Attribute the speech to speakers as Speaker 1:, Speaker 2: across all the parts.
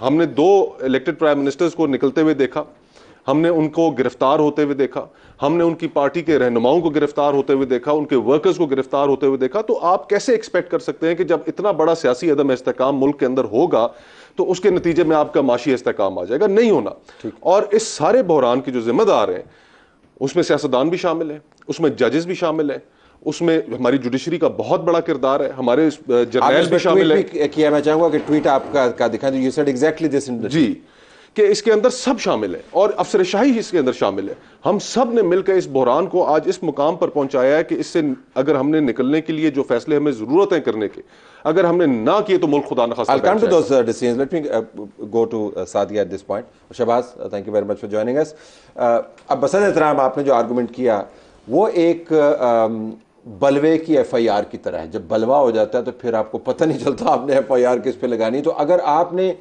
Speaker 1: ہم نے 2 elected prime ministers کو نکلتے ہوئے دیکھا, ہم نے ان کو گرفتار ہوتے ہوئے دیکھا, ہم نے ان کی پارٹی کے رہنماؤں کو گرفتار ہوتے ہوئے دیکھا, ان کے ورکرز کو گرفتار ہوتے ہوئے دیکھا. تو آپ کیسے ایکسپیکٹ کر سکتے ہیں کہ جب اتنا بڑا سیاسی عدم استحکام ملک کے اندر ہوگا تو اس کے نتیجے میں آپ کا معاشی استحکام آ جائے گا؟ نہیں ہونا. اور اس سارے بحران کے جو ذمہ دار ہیں اس میں سیاستدان بھی شامل ہیں, اس میں ججز بھی شامل ہیں, اس میں ہماری جوڈیشری کا بہت بڑا کردار ہے, ہمارے جرنیل بھی شامل ہیں.
Speaker 2: کیا میں چاہوں گا کہ ٹویٹ آپ کا دکھائیں. You said exactly this.
Speaker 1: جی, کہ اس کے اندر سب شامل ہیں اور افسر شاہی اس کے اندر شامل ہے. ہم سب نے مل کر اس بحران کو آج اس مقام پر پہنچایا ہے کہ اس سے اگر ہم نے نکلنے کے لیے جو فیصلے ہمیں ضرورت ہیں کرنے کے, اگر ہم نے نہ کیے تو ملک خدا نخواستہ.
Speaker 2: I'll come to those decisions. Let me go to Sadia at this point. Shahbaz, thank you very much for joining us. اب بسد احترام آپ نے جو آرگومنٹ کیا وہ ایک بلوے کی ایف آئی آر کی طرح ہے. جب بلوا ہو جاتا ہے تو پھر آپ کو پتہ نہیں چلتا آپ نے ایف آئی آر کس پہ لگانی. تو اگر آپ نے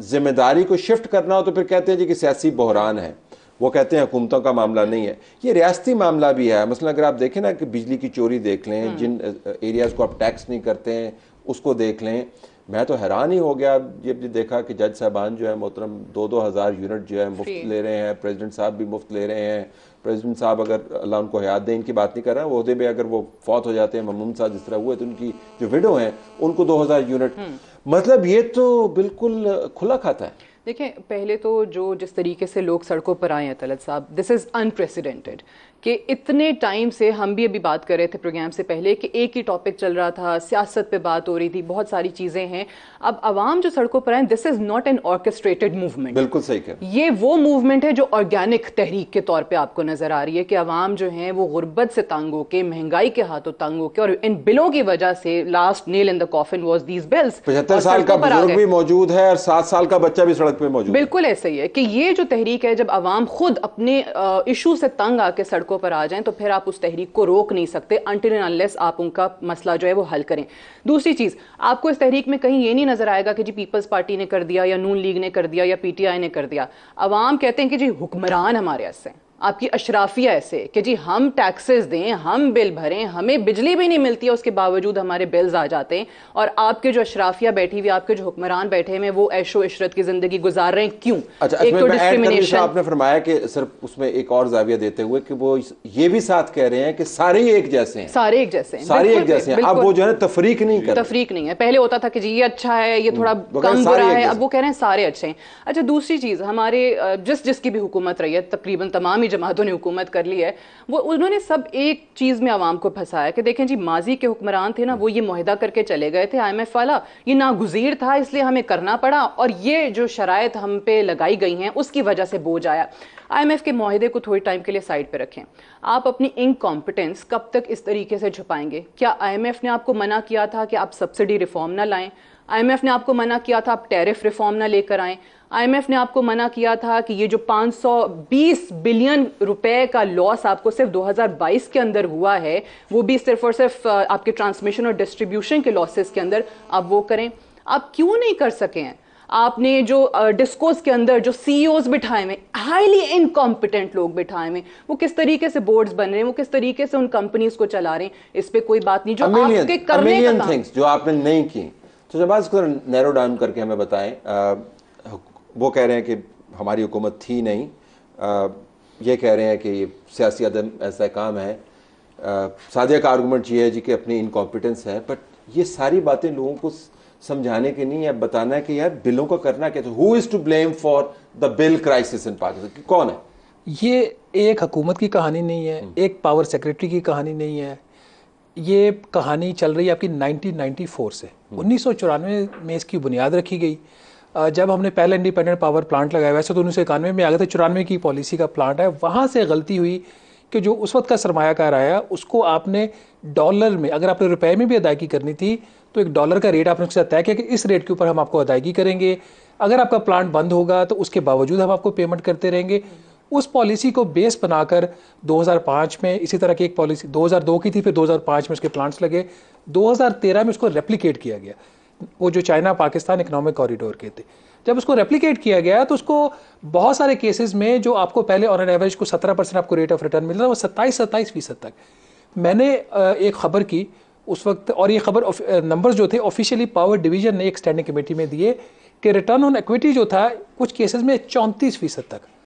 Speaker 2: ذمہ داری کو شفٹ کرنا ہو تو پھر کہتے ہیں جی کہ سیاسی بحران ہے, وہ کہتے ہیں حکومتوں کا معاملہ نہیں ہے. یہ ریاستی معاملہ بھی ہے. مثلا اگر آپ دیکھیں نا کہ بجلی کی چوری دیکھ لیں, جن ایریاز کو آپ ٹیکس نہیں کرتے ہیں اس کو دیکھ لیں. میں تو حیران ہی ہو گیا یہ بھی دیکھا کہ جج صاحبان جو ہے محترم 2,000 یونٹ جو ہے مفت لے رہے ہیں, پریزیڈنٹ صاحب بھی مفت لے رہے ہیں. پریزیڈنٹ صاحب اگر اللہ ان کو حیات دے, ان کی بات نہیں کر رہا, وہ عہدے پہ اگر وہ فوت ہو جاتے ہیں, ممنون صاحب جس طرح ہوئے, تو ان کی جو ویڈو ہیں ان کو 2,000 یونٹ. مطلب یہ تو بالکل کھلا کھاتا ہے.
Speaker 3: دیکھیں, پہلے تو جس طریقے سے لوگ سڑکوں پر آئے ہیں طلعت صاحب, دس از انپریسیڈنٹڈ. کہ اتنے ٹائم سے ہم بھی ابھی بات کر رہے تھے پروگرام سے پہلے کہ ایک ہی ٹاپک چل رہا تھا, سیاست پہ بات ہو رہی تھی, بہت ساری چیزیں ہیں. اب عوام جو سڑکوں پر آئیں, دس از ناٹ این آرکسٹریٹڈ موومنٹ.
Speaker 2: بالکل صحیح کہہ.
Speaker 3: یہ وہ موومنٹ ہے جو آرگینک تحریک کے طور پہ آپ کو نظر آ رہی ہے کہ عوام جو ہیں وہ غربت سے تنگ ہو کے, مہنگائی کے ہاتھوں تنگ ہو کے, اور ان بلوں کی وجہ سے last nail in the coffin was these bills.
Speaker 2: 75 سال کا بزرگ بھی موجود ہے اور 7 سال کا بچہ بھی سڑک پہ موجود ہے.
Speaker 3: بالکل ایسا ہی ہے کہ یہ جو تحریک ہے, جب عوام خود اپنے ایشو سے تنگ آ کے سڑکوں پر آ جائیں تو پھر آپ اس تحریک کو روک نہیں سکتے until and unless آپ ان کا مسئلہ جو ہے وہ حل کریں. دوسری چیز, آپ کو اس تحریک میں کہیں یہ نہیں نظر آئے گا کہ جی پیپلز پارٹی نے کر دیا یا نون لیگ نے کر دیا یا پی ٹی آئی نے کر دیا. عوام کہتے ہیں کہ جی حکمران ہمارے ایسے ہیں, آپ کی اشرافیہ ایسے کہ جی ہم ٹیکسز دیں, ہم بل بھریں, ہمیں بجلی بھی نہیں ملتی ہے, اس کے باوجود ہمارے بلز آ جاتے ہیں, اور آپ کے جو اشرافیہ بیٹھی ہوئی, آپ کے جو حکمران بیٹھے ہیں وہ عیش و عشرت کی زندگی گزار رہے ہیں. کیوں؟
Speaker 2: ایک تو ڈسکریمنیشن. آپ نے فرمایا کہ صرف اس میں ایک اور زاویہ دیتے ہوئے کہ وہ یہ بھی ساتھ کہہ رہے ہیں کہ سارے ایک جیسے ہیں,
Speaker 3: سارے ایک جیسے ہیں,
Speaker 2: سارے ایک جیسے ہیں. اب وہ جو ہے تفریق نہیں کر,
Speaker 3: تفریق نہیں ہے. پہلے ہوتا تھا کہ جی یہ اچھا ہے, یہ تھوڑا کم برا ہے, اب وہ کہہ رہے ہیں سارے اچھے ہیں. اچھا, دوسری چیز, ہمارے جس کی بھی حکومت رہی ہے, تقریباً تمام ہی جماعتوں نے حکومت کر لی ہے, وہ انہوں نے سب ایک چیز میں عوام کو پھنسایا کہ دیکھیں جی ماضی کے حکمران تھے نا, وہ یہ معاہدہ کر کے چلے گئے تھے, آئی ایم ایف والا, یہ ناگزیر تھا اس لیے ہمیں کرنا پڑا, اور یہ جو شرائط ہم پہ لگائی گئی ہیں اس کی وجہ سے بوجھ آیا. آئی ایم ایف کے معاہدے کو تھوڑی ٹائم کے لیے سائڈ پہ رکھیں. آپ اپنی انکمپٹنس کب تک اس طریقے سے چھپائیں گے؟ کیا آئی ایم ایف نے آپ کو منع کیا تھا کہ آپ سبسڈی ریفارم نہ لائیں؟ آئی ایم ایف نے آپ کو منع کیا تھا آپ ٹیرف ریفارم نہ لے کر آئیں؟ آئی ایم ایف نے آپ کو منع کیا تھا کہ یہ جو 520 بلین روپے کا لاس آپ کو صرف 2022 کے اندر ہوا ہے, وہ بھی صرف اور صرف آپ کے ٹرانسمیشن اور ڈسٹریبیوشن کے لاسز کے اندر آپ وہ کریں. آپ کیوں نہیں کر سکے ہیں؟ آپ نے جو ڈسکوز کے اندر جو سی ای اوز بٹھائے ہوئے, ہائیلی انکمپیٹنٹ لوگ بٹھائے ہوئے, وہ کس طریقے سے بورڈز بن رہے ہیں, وہ کس طریقے سے ان کمپنیز کو چلا رہے ہیں, اس پہ کوئی بات نہیں. جو آپ کے کرنے کا کام
Speaker 2: جو آپ نے نہیں کی, تو جب اس کو نیرو ڈاؤن کر کے ہمیں بتائیں. وہ کہہ رہے ہیں کہ ہماری حکومت تھی نہیں, یہ کہہ رہے ہیں کہ یہ سیاسی عدم استحکام ہے. سادیہ کا آرگومنٹ یہ ہے جی کہ اپنی انکمپیٹنس ہے, بٹ یہ ساری باتیں لوگوں کو سمجھانے کے نہیں ہے, بتانا ہے کہ یار بلوں کا کرنا کیا. Who is to blame for the bill crisis in Pakistan? کون ہے؟
Speaker 4: یہ ایک حکومت کی کہانی نہیں ہے, ایک پاور سیکریٹری کی کہانی نہیں ہے. یہ کہانی چل رہی ہے آپ کی 1994 سے. 1994 میں اس کی بنیاد رکھی گئی جب ہم نے پہلا انڈیپینڈنٹ پاور پلانٹ لگایا. ویسے تو 1991 میں آ گئے تھے, 94 کی پالیسی کا پلانٹ ہے. وہاں سے غلطی ہوئی کہ جو اس وقت کا سرمایہ کار آیا اس کو آپ نے ڈالر میں, اگر آپ نے روپے میں بھی ادائیگی کرنی تھی تو ایک ڈالر کا ریٹ آپ نے اس کے ساتھ طے کیا کہ اس ریٹ کے اوپر ہم آپ کو ادائیگی کریں گے, اگر آپ کا پلانٹ بند ہوگا تو اس کے باوجود ہم آپ کو پیمنٹ کرتے رہیں گے. اس پالیسی کو بیس بنا کر 2005 میں اسی طرح کی ایک پالیسی 2002 کی تھی, پھر 2005 میں اس کے پلانٹس لگے, 2013 میں اس کو ریپلیکیٹ کیا گیا, وہ جو چائنا پاکستان اکنامک کوریڈور کے تھے. جب اس کو ریپلیکیٹ کیا گیا تو اس کو بہت سارے کیسز میں جو آپ کو پہلے آن این ایوریج کو 17% آپ کو ریٹ آف ریٹرن مل رہا ہے, وہ 27% تک. میں نے ایک خبر کی اس وقت, اور یہ خبر نمبر جو تھے آفیشیلی پاور ڈویژن نے ایک اسٹینڈنگ کمیٹی میں دیے کہ ریٹرن آن ایکویٹی جو تھا کچھ کیسز میں 34% تک